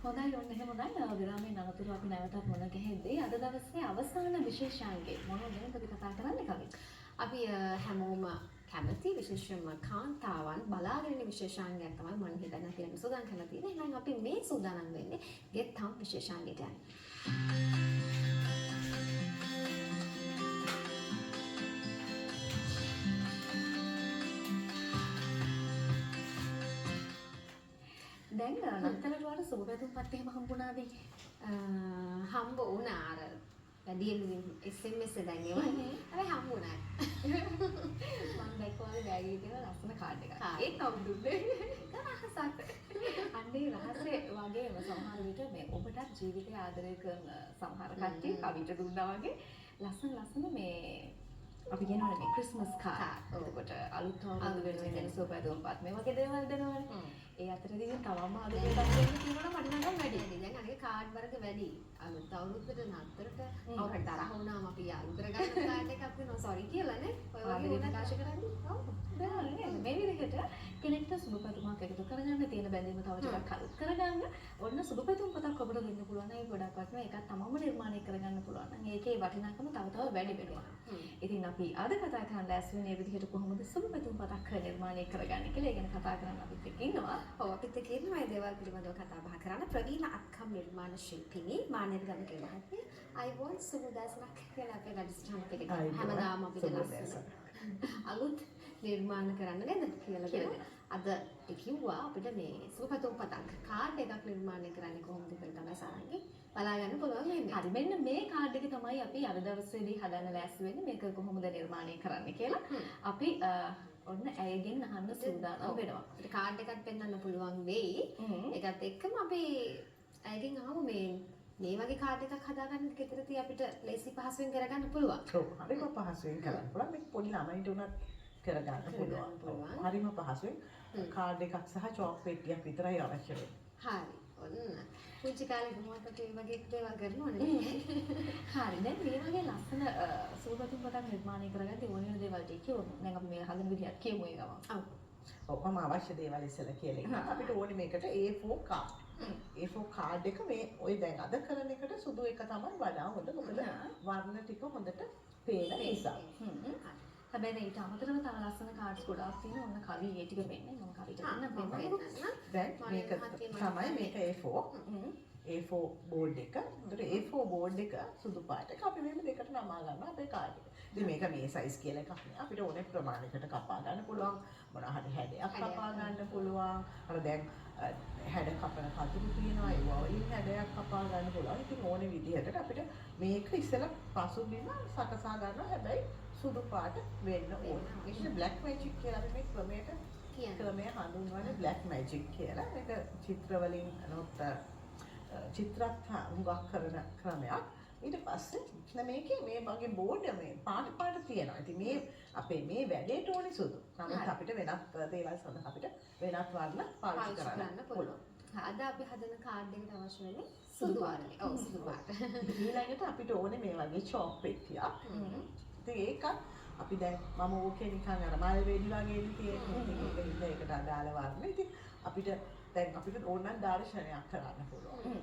හොඳයි ඔන්න එහෙමයි විරාමයෙන් අනතුරු අපි නැවතත් මොන ගැහෙද්දී අද දවසේ අවසාන විශේෂාංගය මොනවද ගැනද අපි කතා කරන්නේ කවින්? අපි හැමෝම කැමති විශේෂයෙන්ම කාන්තාවන් බලාගෙන ඉන්න විශේෂාංගයක් තමයි මම හිතන්නේ අපි යන සූදානම් කරලා තියෙන්නේ. එහෙනම් අපි මේ සූදානම් වෙන්නේ ගෙත්තම් විශේෂාංගයට යන්න. දැන් නන්තලට සුබ පැතුම්පත් එහෙම හම්බුණාද? හම්බ වුණා අර වැඩියෙන් SMS දැන් ඒවනේ. හැබැයි හම්බ වුණා. මම දැක්කවා බෑග් එකේ තියෙන ලස්සන කාඩ් එකක්. ඒක අවුදුන්නේ. රහසක්. අන්නේ රහසේ වගේම සමහර විට මේ ඔබට ජීවිතය ආදරය කරන සමහර කට්ටිය කවිට දුන්නා වගේ ලස්සන මේ අපි කියනවනේ මේ ක්‍රිස්මස් කාඩ්. එතකොට අලුත් අවුරුදු වෙනුවෙන් දෙන සුබ පැතුම්පත් මේ වගේ දේවල් දෙනවනේ. ඒ අතරදී තවම ආදරයක් දෙන්න කියනවා මට නම් වැඩි. දැන් අනික කාඩ් වර්ග වැඩි. අලුත් අවුරුද්දට නතරට කවුරුහරි තරහ වුණාම අපි යාළු කරගන්න කාඩ් එකක් දෙනවා සෝරි කියලා නේ. ඔය වගේ වුණා ප්‍රකාශ කරන්නේ. ඔව්. දැන් මේ විදිහට කෙනෙක්ට සුබ පැතුමක් එකතු කරගන්න තියෙන බැඳීම තව ටිකක් අලුත් කරගන්න ඔන්න සුබ පැතුම් පතක් ඔබට දෙන්න පුළුවන්. ඒක ගොඩක් වටිනවා. ඒකත් තමම නිර්මාණය කරගන්න පුළුවන්. නම් ඒකේ වටිනාකම තව වැඩි වෙනවා. ඉතින් අපි අද කතා කරන්න ඇස් වෙන මේ විදිහට කොහොමද සුබ පැතුම් පතක් නිර්මාණය කරගන්නේ කියලා ඒ ගැන කතා කරන්න අපිත් එක්ක ඉන්නවා. ඔව් අපිත් එක්ක ඉන්න මේ දේවල් පිළිබඳව කතා බහ කරන්න ප්‍රවීණ අත්කම් නිර්මාණ ශිල්පිනී මානෙල්ගම කියලා මහත්මිය අයිබෝන් සුබදසනක් කියලා අපේ වැඩසටහනක හැමදාම අපිට ලස්සන අලුත් නිර්මාණ කරන්න නේද කියලා අද කිව්වා අපිට මේ සුබපැතුම් පතක් කාඩ් එකක් නිර්මාණය කරන්නේ කොහොමද කියලා තමයි සාරංගි බලා ගන්න පුළුවන් වෙන්නේ. හරි මෙන්න මේ කාඩ් එක තමයි අපි අද දවසේදී හදන්න ලෑස්ති වෙන්නේ මේක කොහොමද නිර්මාණය කරන්නේ කියලා. අපි ඔන්න ඇයගෙන් අහන්න සූදානම් වෙනවා. අපිට කාඩ් එකක් පෙන්වන්න පුළුවන් වෙයි. ඒකත් එක්කම අපි ඇයගෙන් අහමු මේ වගේ කාඩ් එකක් හදාගන්න ගෙදරදී අපිට ලේසි පහසුවෙන් කරගන්න පුළුවන්. ඔව් හරිම පහසුවෙන් කරන්න පුළුවන්. මේක පොඩි ළමයින්ට උනත් කරගන්න පුළුවන්. හරිම පහසුවෙන් කාඩ් එකක් සහ චෝක් පෙට්ටියක් විතරයි අවශ්‍ය වෙන්නේ. හරි. ඔන්න. පුංචි කාලේ ගුණවත් ඒ වගේ දේවල් කරනවනේ. හරි දැන් මේ වගේ ලස්සන සුබපැතුම් පතක් නිර්මාණය කරගන්න ඕන වෙන දේවල් ටික කියමු. දැන් අපි මේ හදන විදිහට කියමු ඒ ගමන්. ඔව්. ඔක්කොම අවශ්‍ය දේවල් ඉස්සෙල්ලා කියලා ඉන්න. අපිට ඕනේ මේකට A4 කාඩ්. A4 කාඩ් එක මේ ඔය දැන් අද කරන එකට සුදු එක තමයි වඩා හොඳ. මොකද වර්ණ ටික හොඳට පේන නිසා. හැබැයි ඊට අමතරව තව ලස්සන කාඩ්ස් ගොඩාක් තියෙනවා. ඔන්න කවි ඒ ටික වෙන්නේ. මම කවිට දෙන්න දැන් මේක තමයි මේක A4. A4 බෝඩ් එක. ඒතර A4 බෝඩ් එක සුදු පාට එක අපි මෙහෙම දෙකට නමා ගන්නවා අපේ කාඩ් එක. ඉතින් මේක මේ සයිස් කියලා එකක් නේ. අපිට ඕනේ ප්‍රමාණයකට කපා ගන්න පුළුවන්. මොනවා හරි හැඩයක් කපා ගන්න පුළුවන්. අර දැන් හැඩ කපන කතුරු තියෙනවා. ඒ වලින් හැඩයක් කපා ගන්න පුළුවන්. ඉතින් ඕනේ විදිහකට අපිට මේක ඉස්සෙල්ලා පසුබිම සකසා ගන්නවා. හැබැයි සුදු පාට වෙන්න ඕනේ. ඒක බ්ලැක් මැජික් කියලා අපි මේ ක්‍රමය හඳුන්වන්නේ බ්ලැක් මැජික් කියලා. මේක චිත්‍ර වලින් අනොත් චිත්‍රත් හුඟක් කරන ක්‍රමයක්. ඊට පස්සේ මේකේ මේ වගේ බෝඩ් මේ පාට තියෙනවා. ඉතින් මේ අපේ මේ වැඩේට ඕනේ සුදු. නමුත් අපිට වෙනත් දේවල් සඳහා අපිට වෙනත් වර්ණ පාවිච්චි කරන්න පුළුවන්. අද අපි හදන කාඩ් එකට අවශ්‍ය වෙන්නේ සුදු වර්ණය. ඔව් සුදු පාට. ඊළඟට අපිට ඕනේ මේ වගේ චෝක් පෙට්ටියක්. ඉතින් ඒකත් අපි දැන් මම ඕකේ නිකන් අර මල් වෙඩි වගේ තියෙන්නේ. ඒකට අදාළ වර්ණ. ඉතින් අපිට දැන් අපිට ඕනනම් දර්ශනයක් කරන්න පුළුවන්.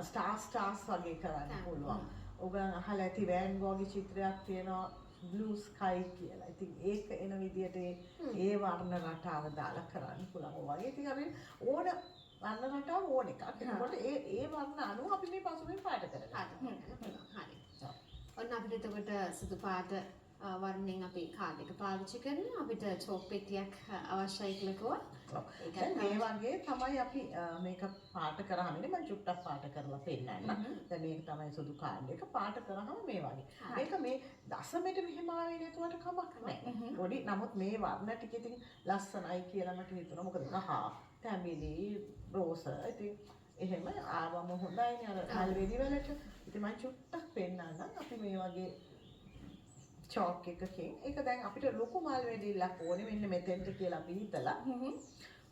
ස්ටාර්ස් වගේ කරන්න පුළුවන්. ඔයගොල්ලන් අහලා ඇති වෑන් ගෝගේ චිත්‍රයක් තියෙනවා blue sky කියලා. ඉතින් ඒක එන විදිහට ඒ වර්ණ රටාව දාලා කරන්න පුළුවන්. ඔය වගේ ඉතින් අපි ඕන වර්ණ රටාව ඕන එකක්. ඒකට ඒ වර්ණ අනුව අපි මේ පසුබිම් පාට කරගන්න. හරි. ඔන්න අපිට එතකොට සුදු පාට වර්ණයෙන් අපි කාඩ් එක පාවිච්චි කරනවා. අපිට චෝක් පෙට්ටියක් අවශ්‍යයි කියලා කිව්වා. දැන් මේ වගේ තමයි අපි මේක පාට කරාම ඉන්නේ මම චුට්ටක් පාට කරලා පෙන්නන්න. දැන් මේක තමයි සුදු කාඩ් එක පාට කරාම මේ වගේ. මේක මේ දශමෙට මෙහෙම ආවේ නැතුවට කමක් නැහැ. පොඩි නමුත් මේ වර්ණ ටික ඉතින් ලස්සනයි කියලා මට හිතුණා. මොකද කහ, තැඹිලි, රෝස ඉතින් එහෙම ආවම හොඳයිනේ අර මල් වෙඩි වලට. ඉතින් මම චුට්ටක් පෙන්නන්න අපි මේ වගේ චෝක් එකකින් ඒක දැන් අපිට ලොකු මල් වෙඩිල්ලක් ඕනේ මෙන්න මෙතෙන්ට කියලා අපි හිතලා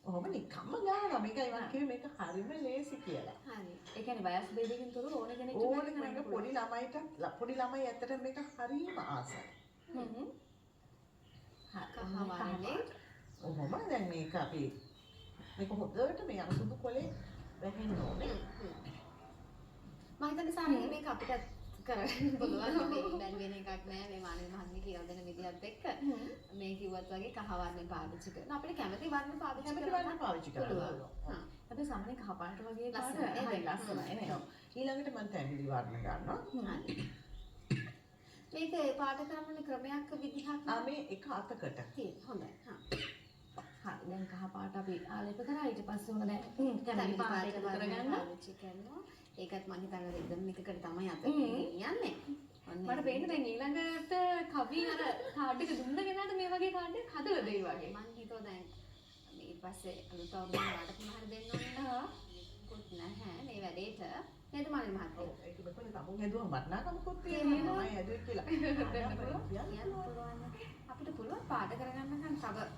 ඔහොම නිකම්ම ගානවා. මේකයි මම කිව්වේ මේක හරිම ලේසි කියලා. හරි. ඒ කියන්නේ වයස් ભેදයකින් තොරව ඕන කෙනෙක්ට මේක පොඩි ළමයි ඇත්තට මේක හරිම ආසයි. කහවන්නේ ඔහොම දැන් මේක අපි මේක හොඳට මේ අර සුදු කොලේ වැහෙන්න ඕනේ. මම හිතන්නේ සාමාන්‍යයෙන් මේක අපිට කරන්න පුළුවන් මේ දැන් වෙන එකක් නෑ මේ මානව මහත්මිය කියලා දෙන විදිහත් එක්ක මේ කිව්වත් වගේ කහ වර්ණ පාවිච්චි කරන අපිට කැමති වර්ණ පාවිච්චි කරන්න පාවිච්චි කරන්න. අපි සාමාන්‍ය කහ පාට වගේ පාට ලස්සනයි. හරි ලස්සනයි නේ. ඊළඟට මම තැඹිලි වර්ණ ගන්නවා. මේක පාට කරන්න ක්‍රමයක් විදිහක් මේ එක අතකට. තියෙන හොඳයි. හරි දැන් කහ පාට අපි ආලේප කරා ඊට පස්සේ උන දැන් කැමති පාට එකතු කරගන්න. පාවිච්චි කරනවා. ඒකත් මම හිතන්නේ රිද්ම් එකකට තමයි අත යන්නේ. මට පේන්නේ දැන් ඊළඟට කවි අර කාඩ් එක දුන්න කෙනාට මේ වගේ කාඩ් එකක් හදලා දෙයි වගේ. මම හිතුවා දැන් ඊට පස්සේ අලුත් අවුරුද්දේ වාට පුනහර දෙන්න ඕනේ. කුත් නැහැ මේ වැඩේට. නේද මානව මහත්මිය? ඒක බකල තමුන් හැදුවම වටිනාකමකුත් තියෙනවා. මම හැදුවේ කියලා. කියන්න පුළුවන්. අපිට පුළුවන් පාට කරගන්න නම් තව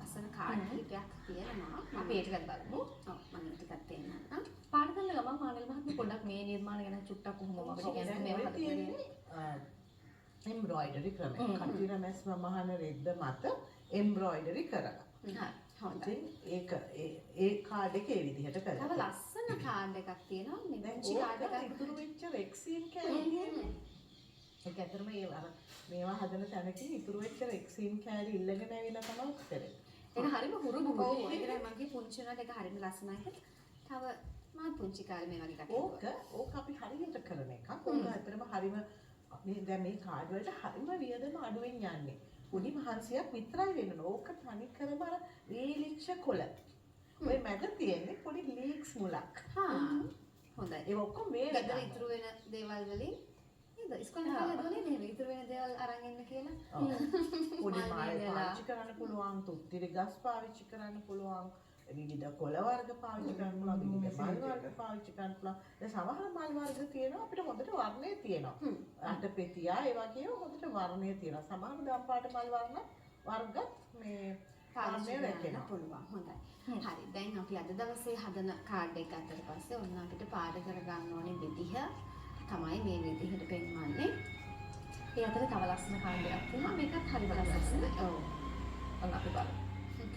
අසන කාඩ් කිහිපයක් තියෙනවා. අපි ඒක ටිකක් බලමු. ඔව් මම ටිකක් තේරෙනවා. පාට කරන ගමන් මානව මහත්මිය පොඩ්ඩක් මේ නිර්මාණ ගැන චුට්ටක් කොහොමද අපිට කියන්නේ මේවා හදන්නේ. එම්බ්‍රොයිඩරි ක්‍රමය. කටිර මැස් මහන රෙද්ද මත එම්බ්‍රොයිඩරි කරලා. හරි. හොඳයි. ඒක ඒ කාඩ් එක ඒ විදිහට තව කරලා. ලස්සන කාඩ් එකක් තියෙනවා. මේ දැන් පුංචි කාඩ් ඕක එකක්. ඉතුරු වෙච්ච රෙක්සින් කෑලි. ඒක ඇත්තටම ඒ අර මේවා හදන තැනකින් ඉතුරු වෙච්ච රෙක්සින් කෑලි ඉල්ලගෙන ඇවිල්ලා තමයි කරේ. ඒක හරිම හුරු බුහු. ඔව් ඒකයි මම කිය පුංචි උනාට ඒක හරිම ලස්සනයි. තව මම පුංචි කාලේ මේ වගේ එකක් ඕක අපි හරියට කරන එකක්. ඕක ඇත්තටම හරිම මේ දැන් මේ කාඩ් වලට හරිම වියදම අඩුවෙන් යන්නේ. පොඩි මහන්සියක් විතරයි වෙන්න ඕන. ඕක තනි කරම අර වේලිච්ච කොළ. ඔය මැද තියෙන්නේ පොඩි ලීක්ස් මුලක්. හොඳයි. ඒ ඔක්කොම මේ ගෙදර ඉතුරු වෙන දේවල් වලින් නේද? ඉස්කෝලේ හදලා නේද? ඉතුරු වෙන දේවල් අරන් එන්න කියලා. පොඩි මාල් පාවිච්චි කරන්න පුළුවන්, තුත්තිරි ගස් පාවිච්චි කරන්න පුළුවන්, විවිධ කොළ වර්ග පාවිච්චි කරන්න පුළුවන්, විවිධ මල් වර්ග පාවිච්චි කරන්න පුළුවන්. දැන් සමහර මල් වර්ග තියෙනවා අපිට හොඳට වර්ණය තියෙනවා. අටපෙතියා ඒ වගේ හොඳට වර්ණය තියෙනවා. සමහර දම් පාට මල් වර්ගත් මේ පාවිච්චි කරන්න පුළුවන්. හොඳයි. හරි. දැන් අපි අද දවසේ හදන කාඩ් එක අතට පස්සේ ඔන්න අපිට පාට කරගන්න ඕනේ විදිහ තමයි මේ විදිහට පෙන්වන්නේ. ඒ අතර තව ලස්සන කාඩ් එකක් තියෙනවා. මේකත් හරිම ලස්සනයි. ඔව්. ඔන්න අපි බලමු.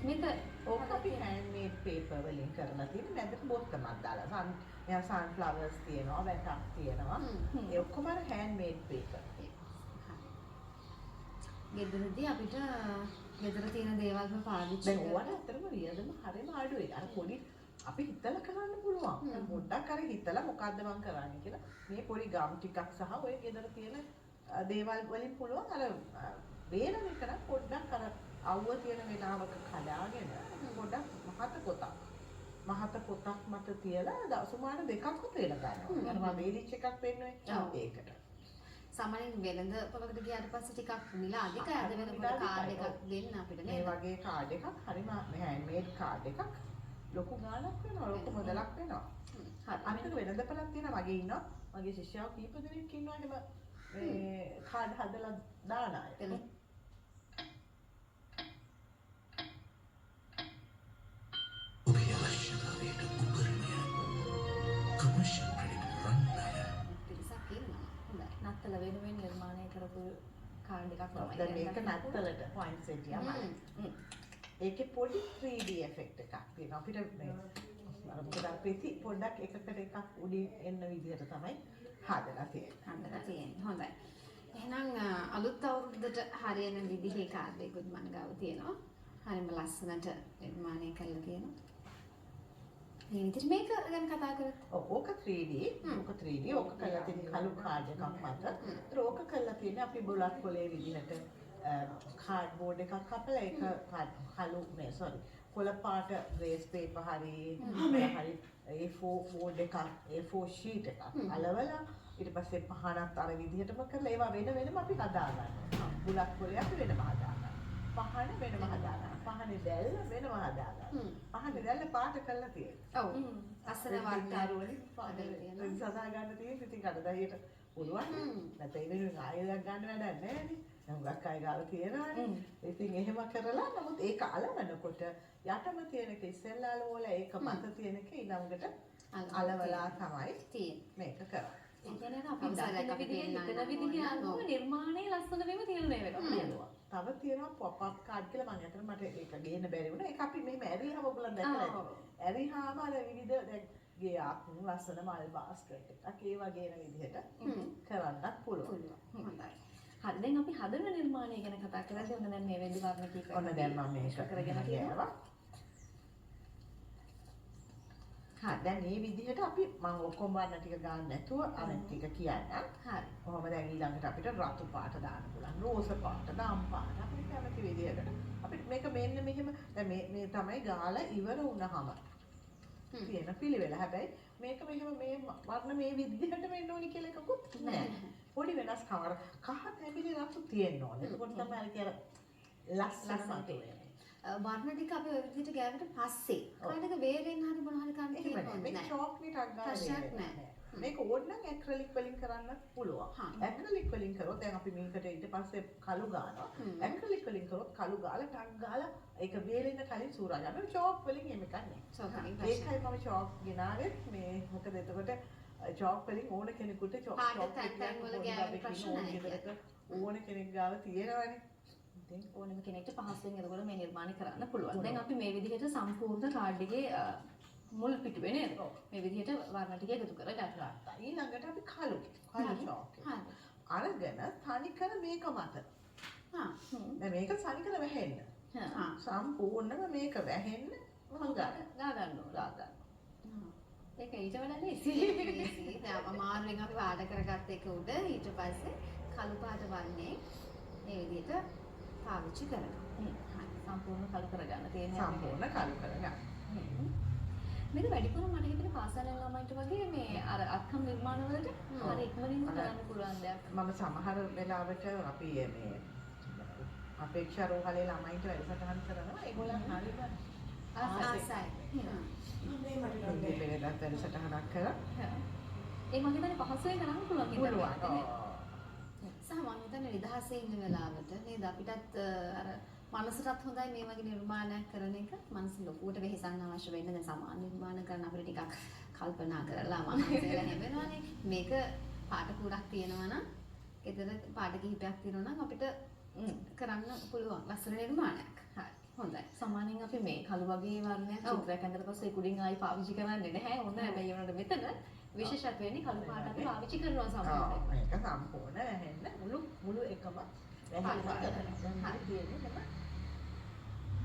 මේක ඕක අපි handmade paper වලින් කරලා තියෙන මැදට බොත්තමක් දාලා sunflowers තියෙනවා, වැටක් තියෙනවා. ඒ ඔක්කොම අර handmade paper. ගෙදරදී අපිට ගෙදර තියෙන දේවල්ම පාවිච්චි දැන් ඕවට ඇත්තටම වියදම හරිම අඩුයි. අර පොඩි අපි හිතලා කරන්න පුළුවන්. පොඩ්ඩක් අර හිතලා මොකද්ද මම කරන්නේ කියලා මේ පොඩි ගම් ටිකක් සහ ඔය ගෙදර තියෙන දේවල් වලින් පුළුවන් අර වේලන එක නම් පොඩ්ඩක් අර අවුව තියෙන වෙලාවක කඩාගෙන පොඩ්ඩක් මහත පොතක් මත තියලා සුමාන දෙකක් වේල ගන්නවා. අර මම වේලිච් එකක් පෙන්නුවේ ඒකට. සාමාන්‍යයෙන් වෙළඳ පොලකට ගියාට පස්සේ ටිකක් මිල අධිකයි. අද වෙනකොට කාඩ් එකක් දෙන්න අපිට මේ නේද? වගේ කාඩ් එකක් හරිම handmade කාඩ් එකක් ලොකු ගාණක් වෙනවා, ලොකු මුදලක් වෙනවා. හරි. අනිත් වෙළඳපළක් තියෙනවා මගේ ඉන්නවා. මගේ ශිෂ්‍යයෝ කීප දෙනෙක් ඉන්නවා එහෙම මේ කාඩ් හදලා දාන අය. නත්තල වෙනුවෙන් නිර්මාණය කරපු කාඩ් එකක් තමයි. දැන් මේක නත්තලට points එදියාමයි. ඒකේ පොඩි 3D effect එකක් තියෙනවා. අපිට මේ අර මොකද පෙති පොඩ්ඩක් එකකට එකක් උඩින් එන්න විදිහට තමයි හදලා තියෙන්නේ. හොඳයි. එහෙනම් අලුත් අවුරුද්දට හරියන විදිහේ කාඩ් එකකුත් මම ගාව තියෙනවා. හරිම ලස්සනට නිර්මාණය කරලා තියෙනවා. මේ විදිහට මේක ගැන කතා කරලා ඕක 3D ඕක කරලා තියෙන කළු කාඩ් එකක් මත. ඒතර ඕක කරලා තියෙන්නේ අපි බුලත් කොලේ විදිහට කාඩ් බෝඩ් එකක් අපලා ඒක කළු නේ කොළ පාට ග්‍රේස් පේපර් හරි A4 බෝඩ් එකක් A4 sheet එකක් අලවලා ඊට පස්සේ පහනත් අර විදිහටම කරලා ඒවා වෙනම අපි හදා ගන්නවා. බුලත් කොලේ අපි වෙනම හදා ගන්නවා. පහන වෙනම හදා ගන්නවා. පහනේ දැල්ල වෙනම හදා ගන්නවා. පහනේ දැල්ල පාට කරලා තියෙනවා. ඔව්. අසන වර්ණ වලින් පාට සදා ගන්න තියෙන ඉතින් කඩදායියට පුළුවන්. නැත්නම් ඉතින් ආයෙත් ගන්න වැඩක් නැහැ නේ. හුඟක් අය ගාව තියෙනවානේ. ඉතින් එහෙම කරලා නමුත් ඒක අලවනකොට යටම තියෙනක ඉස්සෙල්ලා අලවලා ඒක මත තියෙනක ඊළඟට අලවලා තමයි මේක කරන්නේ. ඒ කියන්නේ අපි දකින විදිහේ හිතන විදිහේ අනුව නිර්මාණයේ ලස්සන වීම තීරණය වෙනවා. තව තියෙනවා pop up card කියලා මම අතන මට ඒක ගේන්න බැරි වුණා. ඒක අපි මෙහෙම ඇරියාම ඔයගොල්ලන් දැක්කලා ඇති. ඇරිහාම අර විවිධ දැන් ගයක් ලස්සන මල් බාස්කට් එකක් ඒ වගේ වෙන විදිහට කරන්නත් පුළුවන්. හොඳයි. හරි දැන් අපි හදන නිර්මාණය ගැන කතා කරද්දී ඔන්න දැන් මේ වෙන්දි වර්ණ කීපයක් ඔන්න දැන් මම මේක කරගෙන තියෙනවා. හරි දැන් මේ විදිහට අපි මම ඔක්කොම වර්ණ ටික ගන්න නැතුව අනිත් ටික කියන්නම්. හරි. කොහොම දැන් ඊළඟට අපිට රතු පාට දාන්න පුළුවන්. රෝස පාට, දම් පාට අපිට කැමති විදිහකට. අපිට මේක මෙන්න මෙහෙම දැන් මේ තමයි ගාලා ඉවර වුණාම තියෙන පිළිවෙල. හැබැයි මේක මෙහෙම මේ වර්ණ මේ විදිහට වෙන්න ඕනි කියලා එකකුත් නැහැ. පොඩි වෙනස්කම් අර කහ තැඹිලි රතු තියෙන්න ඕනේ. එතකොට තමයි අර කියන ලස්සන මතුවේ. වර්ණ ටික අපි ඔය විදිහට ගෑවට පස්සේ කාටක වේලෙන් හරි මොන හරි කරන්න තියෙන්නේ මේක නැහැ. චොක්ලට් එකක් ප්‍රශ්නයක් ගන්න නැහැ. මේක ඕනනම් ඇක්‍රලික් වලින් කරන්නත් පුළුවන්. ඇක්‍රලික් වලින් කරොත් දැන් අපි මේකට ඊට පස්සේ කළු ගන්නවා. ඇක්‍රලික් වලින් කරොත් කළු ගාලා ටක් ගාලා ඒක වේලෙන්න කලින් සූරා ගන්නවා. චොක් වලින් එහෙම එකක් චොක් වලින් නැහැ. ඒකයි මම චොක් ගෙනාවෙත් මේ මොකද එතකොට චොක් වලින් ඕන කෙනෙකුට චොක් තැන් වල ගෑවෙන ප්‍රශ්න නැහැ. ඕන කෙනෙක් ගාව තියෙනවනේ. ඕනම කෙනෙක්ට පහසුවෙන් එතකොට මේ නිර්මාණය කරන්න පුළුවන්. දැන් අපි මේ විදිහට සම්පූර්ණ කාඩ් එකේ මුල් පිටුවේ නේද? මේ විදිහට වර්ණ ටික එකතු කරගත්තා. ඊළඟට අපි කළු චොක් අරගෙන තනිකර මේක මත. දැන් මේක තනිකර වැහෙන්න. සම්පූර්ණම මේක වැහෙන්න ගා ගන්න. ඒක ඊට වඩා ලේසි. දැන් අමාරුවෙන් අපි වාඩ කරගත්ත එක උඩ ඊට පස්සේ කළු පාට වර්ණේ මේ විදිහට පාවිච්චි කරනවා. සම්පූර්ණ කළු කරගන්න තියෙනවා. සම්පූර්ණ කළු කරගන්න. මේක වැඩිපුර මට හිතෙන පාසල් යන ළමයින්ට වගේ මේ අර අත්කම් නිර්මාණ වලට හරි ඉක්මනින්ම කරන්න පුළුවන් දෙයක්. මම සමහර වෙලාවට අපි මේ අපේක්ෂා රෝහලේ ළමයින්ට වැඩසටහන් කරනවා. ඒගොල්ලන් හරියට ආසයි. මේ වෙනදත් වැඩසටහනක් කරා. ඒ මම හිතන්නේ පහසුවෙන් කරන්න පුළුවන් පුළුවන්. සහ මම හිතන්නේ නිදහසේ ඉන්න වෙලාවට නේද අපිටත් අර මනසටත් හොඳයි මේ වගේ නිර්මාණයක් කරන එක. මනස ලොකුවට වෙහෙසන්න අවශ්‍ය වෙන්නේ නැහැ. සමාන නිර්මාණ කරන අපිට ටිකක් කල්පනා කරලා මම හිතලා නෙවෙනවනේ. මේක පාට කුඩක් තියෙනවා නම් ගෙදර පාට කිහිපයක් තියෙනවා නම් අපිට කරන්න පුළුවන් ලස්සන නිර්මාණයක්. හරි. හොඳයි. සාමාන්‍යයෙන් අපි මේ කළු වගේ වර්ණයක් චිත්‍රයක් ඇඳලා පස්සේ කුඩින් ආයි පාවිච්චි කරන්නේ නැහැ. ඕන හැබැයි ඒනට මෙතන විශේෂත්වය වෙන්නේ කළු පාට අපි පාවිච්චි කරනවා සමහරවිට. මේක සම්පූර්ණ වැහෙන්න මුළු එකම වැහෙන්න කරනවා. හරි කියන්නේ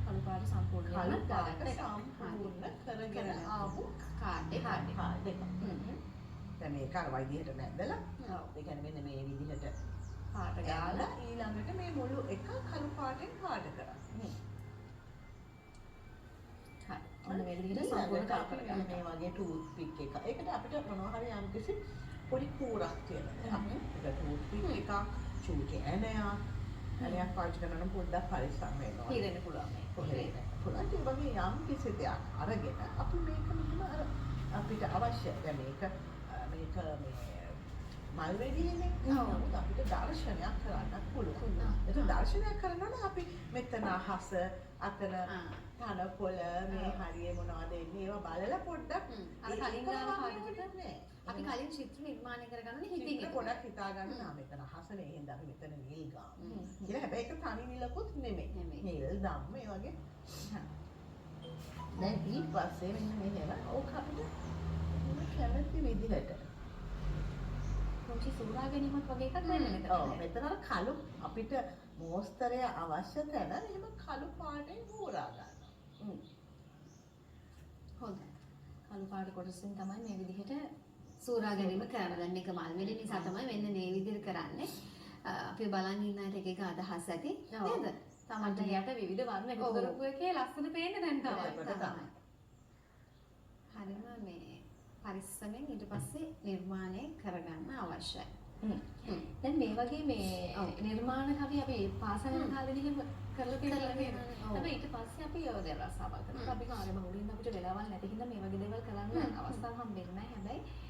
කළු පාට සම්පූර්ණ කළු පාට සම්පූර්ණ කරගෙන ආපු කාඩ් එක. දැන් මේක අර විදිහට නැද්දලා ඒ කියන්නේ මෙන්න මේ විදිහට පාට ගාලා ඊළඟට මේ මුළු එක කළු පාටෙන් පාට කරා. හරි. ඔන්න මේ විදිහට සම්පූර්ණ කළු කරගන්න. මේ වගේ ටූත් පික් එක. ඒකට අපිට මොනවා හරි යම්කිසි පොඩි කූරක් තියෙනවා. ඒක ටූත් පික් එකක්, චූටි ඇණයක් පාවිච්චි කරනවා නම් පොඩ්ඩක් පරිස්සම් වෙන්න ඕනේ. හිරෙන්න පුළුවන් මේ. පුළුවන්. ඒ වගේ යම්කිසි දෙයක් අරගෙන අපි මේක මෙහෙම අර අපිට අවශ්‍ය දැන් මේක මල් වෙඩියනේ. නමුත් අපිට දර්ශනයක් කරන්න පුළුවන්. ඒක දර්ශනයක් කරනවා නම් අපි මෙතන අහස, අතන තනකොළ මේ හරිය මොනවද එන්නේ ඒවා බලලා පොඩ්ඩක් අර කලින් දාලා පාවිච්චි අපි කලින් චිත්‍ර නිර්මාණය කරගන්න හිතින් පොඩක් හිතා ගන්න නා මෙතන අහසනේ එහෙනම් අපි මෙතන නිල් ගාමු කියලා. හැබැයි ඒක තනි නිලකුත් නෙමෙයි. නිල් ධම්ම ඒ වගේ. දැන් ඊට පස්සේ මෙන්න මෙහෙම ඕක අපිට කැමති විදිහට පුංචි සූරා ගැනීමක් වගේ එකක් වෙන්න මෙතන. ඔව් මෙතන අර කළු අපිට මෝස්තරය අවශ්‍ය තැන එහෙම කළු පාටෙන් හොරා ගන්නවා. හොඳයි. කළු පාට කොටසෙන් තමයි මේ විදිහට සූරා ගැනීම කරනවා. දැන් මේක මල් වෙඩි නිසා තමයි මෙන්න මේ විදිහට කරන්නේ. අපි බලන් ඉන්න අයට එක එක අදහස් ඇති නේද? තමන්ට යට විවිධ වර්ණ එකතු කරපු එකේ ලස්සන පේන්නේ දැන් තමයි. හරිම මේ පරිස්සමෙන් ඊට පස්සේ නිර්මාණය කරගන්න අවශ්‍යයි. දැන් මේ වගේ මේ නිර්මාණ කවි අපි පාසල් යන කාලේදී එහෙම කරලා තියෙනවා නේද? හැබැයි ඊට පස්සේ අපි ඔය දේවල් රසාවල් කරනවා. අපි කාර්ය බහුලින් අපිට වෙලාවල් නැති හින්දා මේ වගේ දේවල් කරන්න අවස්ථාවක් හම්බෙන්නේ නැහැ. හැබැයි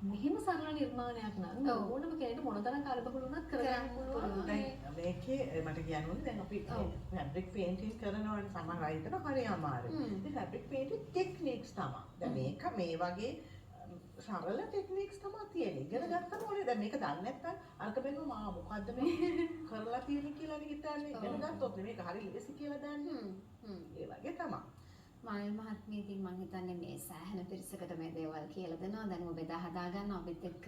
මෙහෙම සරල නිර්මාණයක් නම් ඕනම කෙනෙකුට මොනතරම් කාලබහුල වුණත් කරගන්න පුළුවන්. මේකේ මට කියන්න ඕනේ දැන් අපි ෆැබ්‍රික් පේන්ටින් කරනවානේ සමහර අය හිතන හරි අමාරුයි. ඒ ෆැබ්‍රික් පේන්ටින් ටෙක්නික්ස් තමයි. දැන් මේක මේ වගේ සරල ටෙක්නික්ස් තමයි තියෙන්නේ. ඉගෙන ගත්තම ඕනේ. දැන් මේක දන්නේ නැත්නම් අරක බැලුවම මොකද්ද මේ කරලා තියෙන්නේ කියලා හිතන්නේ. ඉගෙන ගත්තොත් මේක හරි ලේසි කියලා දන්නේ. ඒ වගේ තමයි. මානල් මහත්මිය ඉතින් මම හිතන්නේ මේ සෑහෙන පිරිසකට මේ දේවල් කියලා දෙනවා. දැන් ඔබ බෙදා හදා ගන්නවා අපිත් එක්ක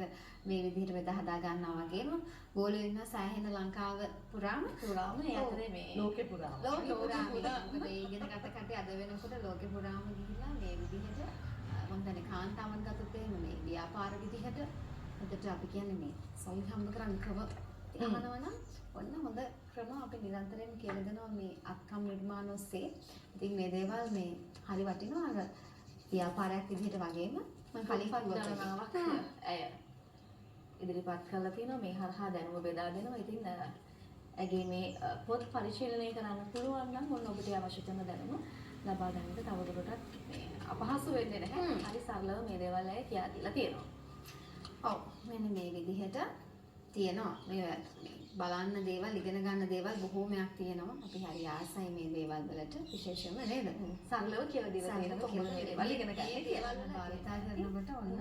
මේ විදිහට බෙදා හදා ගන්නවා වගේම ගෝලෙ ඉන්න සෑහෙන ලංකාව පුරාම ඒ අතරේ මේ ලෝකේ පුරාම ලෝකෙ පුරාම මේ ඉගෙන ගත කටේ අද වෙනකොට ලෝකෙ පුරාම ගිහිල්ලා මේ විදිහට මම දන්නේ කාන්තාවන් ගත්තොත් එහෙම මේ ව්‍යාපාර විදිහට උදට අපි කියන්නේ මේ සල්ලි හම්බ කරන්න ක්‍රම තියනවා නම් ඔන්න හොඳ ක්‍රම අපි නිරන්තරයෙන් කියලා දෙනවා මේ අත්කම් නිර්මාණ ඔස්සේ. ඉතින් මේ දේවල් මේ හරි වටිනවා අර ව්‍යාපාරයක් විදිහට වගේම මම කලින් ගණනාවක් ඇය ඉදිරිපත් කරලා තියෙනවා මේ හරහා දැනුම බෙදා දෙනවා. ඉතින් ඇගේ මේ පොත් පරිශීලනය කරන්න පුළුවන් නම් ඔන්න ඔබට අවශ්‍ය කරන දැනුම ලබා ගන්නට තවදුරටත් මේ අපහසු වෙන්නේ නැහැ. හරි සරලව මේ දේවල් ඇය කියා දීලා තියෙනවා. ඔව් මෙන්න මේ විදිහට තියෙනවා මේ බලන්න දේවල් ඉගෙන ගන්න දේවල් බොහෝමයක් තියෙනවා. අපි හරි ආසයි මේ දේවල් වලට විශේෂයෙන්ම නේද? සරලව කියලා දීලා තියෙනවා කොහොමද මේ දේවල් ඉගෙන ගන්න කියලා. භාවිතා කරනකොට ඔන්න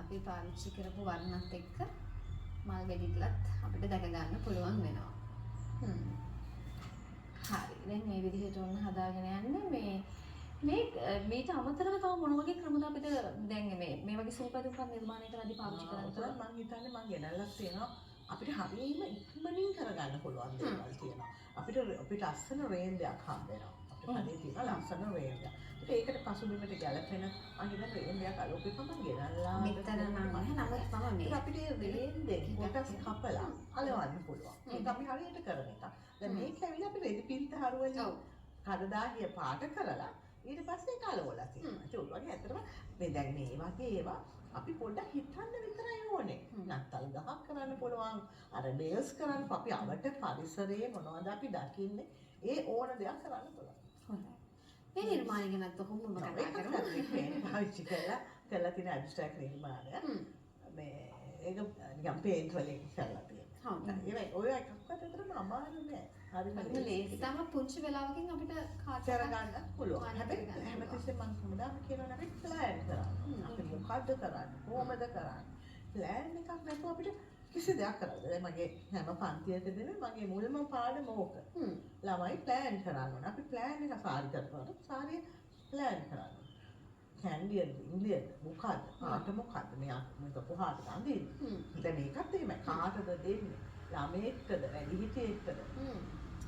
අපි පාවිච්චි කරපු වර්ණත් එක්ක මල් ගෙඩිටලත් අපිට දැක ගන්න පුළුවන් වෙනවා. හරි. දැන් මේ විදිහට ඔන්න හදාගෙන යන්නේ මේට අමතරව තව මොන වගේ ක්‍රමද අපිට දැන් මේ වගේ සූපදුම්පත් නිර්මාණය කරද්දී පාවිච්චි කරන්න පුළුවන්? මම හිතන්නේ මම ගෙනල්ලා තියෙනවා අපිට හරියම ඉක්මනින් කරගන්න පුළුවන් දේවල් තියෙනවා. අපිට ලස්සන රේන්දයක් හම්බ වෙනවා. අපිට හරිය තියෙන ලස්සන රේන්දයක්. ඒකට පසුබිමට ගැලපෙන අනිත් රේන්දයක් අලෝකෙකම ගෙනල්ලා මෙතන නම් නැහැ. නමුත් මම මේ අපිට රේන්දෙන් කොටස් කපලා අලවන්න පුළුවන්. ඒක අපි හරියට කරන එක. දැන් මේක ඇවිල්ලා අපි රෙදි පින්තහරුවලින් කඩදාහිය පාට කරලා ඊට පස්සේ කලවලා තියෙනවා. ඒක වගේ ඇත්තටම මේ දැන් මේ වගේ ඒවා අපි පොඩ්ඩක් හිතන්න විතරයි ඕනේ. නත්තල් ගහක් කරන්න පුළුවන්. අර ඩේල්ස් කරන්න අපි අවට පරිසරයේ මොනවද අපි දකින්නේ? ඒ ඕන දෙයක් කරන්න පුළුවන්. හොඳයි. මේ නිර්මාණය ගැනත් කොහොමද කතා කරමු? මේ පාවිච්චි කරලා තියෙන ඇබ්ස්ට්‍රැක්ට් නිර්මාණය. මේ ඒක නිකන් පේන්ට් වලින් කරලා තියෙනවා. හොඳයි. ඒ ඔය එකක්වත් ඇත්තටම අමාරු නෑ. හරිම ලේසි. තම පුංචි වෙලාවකින් අපිට කාට් කරගන්න පුළුවන්. හැබැයි හැමතිස්සෙම මම කොහොමද කියනවා අපි ප්ලෑන් කරන්න. අපි මොකද්ද කරන්නේ? කොහොමද කරන්නේ? ප්ලෑන් එකක් නැතුව අපිට කිසි දෙයක් කරන්න බැහැ. මගේ හැම පන්තියකදීම මගේ මුල්ම පාඩම ඕක. ළමයි ප්ලෑන් කරන්න ඕනේ. අපි ප්ලෑන් එක සාරි කරනකොට සාරිය ප්ලෑන් කරන්න. කැන්ඩියද ඉන්දියද මොකද්ද? පාට මොකද්ද? මේක කොහාටද අඳින්නේ? දැන් මේකත් එහෙමයි. කාටද දෙන්නේ? ළමයෙක්ද? වැඩිහිටියෙක්ද?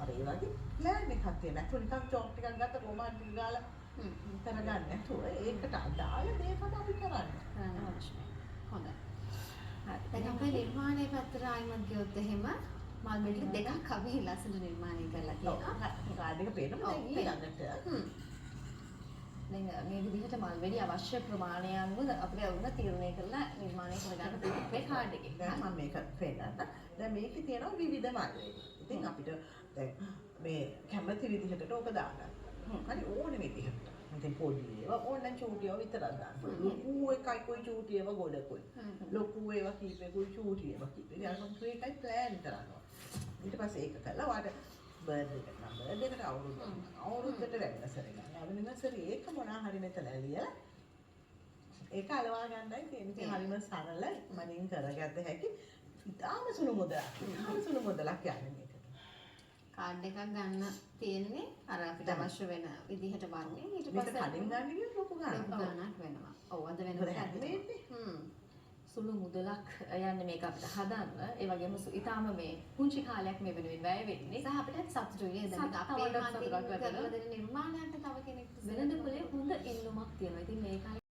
අර ඒ වගේ ප්ලෑන් එකක් තියෙනවා. ඒක නිකන් චෝක් ටිකක් ගත්ත කොමාන් ටික ගාලා කරගන්න නැතුව ඒකට අදාළ දේ තමයි අපි කරන්නේ. හොඳයි. දැන් අපේ නිර්මාණයේ පැත්තට ආයිමත් ගියොත් එහෙම මල් මෙඩි දෙකක් අපි ලස්සන නිර්මාණය කරලා තියෙනවා. කාඩ් එක පේනවා දැන් ඊළඟට. දැන් මේ විදිහට මල් වෙඩි අවශ්‍ය ප්‍රමාණය අනුව අපිට වුණ තීරණය කරලා නිර්මාණය කරගන්න පුළුවන් මේ කාඩ් එකේ. දැන් මම මේක පෙන්නන්න. දැන් මේකේ තියෙනවා විවිධ මල් වෙඩි. ඉතින් අපිට දැන් මේ කැමති විදිහකට ඕක දාගන්න. හරි ඕනේ විදිහට. ඉතින් පොඩි ඒවා ඕනනම් චූටි ඒවා විතරක් දාන්න. ලොකු එකයි කොයි චූටි ඒවා ගොඩකුයි. ලොකු ඒවා කීපෙකුයි චූටි ඒවා කීපෙකුයි. ඊට පස්සේ ඒකයි ප්ලෑන් කරනවා. ඊට පස්සේ ඒක කළා වාට බර්ත්ඩේ එකට නම් බර්ත්ඩේ එකට අවුරුද්දට වෙනසර ගන්න. වෙනසර ඒක මොනවා හරි මෙතන ලියලා ඒක අලවා ගන්නයි තියෙන්නේ. හරිම සරල මනින් කරගත්ත හැකි. ඉතාලම සුළු මුදලක්. සුළු මුදලක් යන්නේ මේක. කාඩ් එකක් ගන්න තියෙන්නේ අර අපිට අවශ්‍ය වෙන විදිහට වන්නේ ඊට මේක පස්සේ කඩින් ගන්න ගියොත් ලොකු ගාණක් වෙනවා. ඔව් අද වෙනකොට සුළු මුදලක් යන්නේ මේක අපිට හදන්න. ඒ වගේම ඊටාම මේ පුංචි කාලයක් මේ වෙනුවෙන් වැය වෙන්නේ. සහ අපිට සතුටුයි දැන් අපේ මතින් කරලා දෙන නිර්මාණයට තව කෙනෙක් වෙනද පොලේ හොඳ එල්ලුමක් තියෙනවා. ඉතින් මේකයි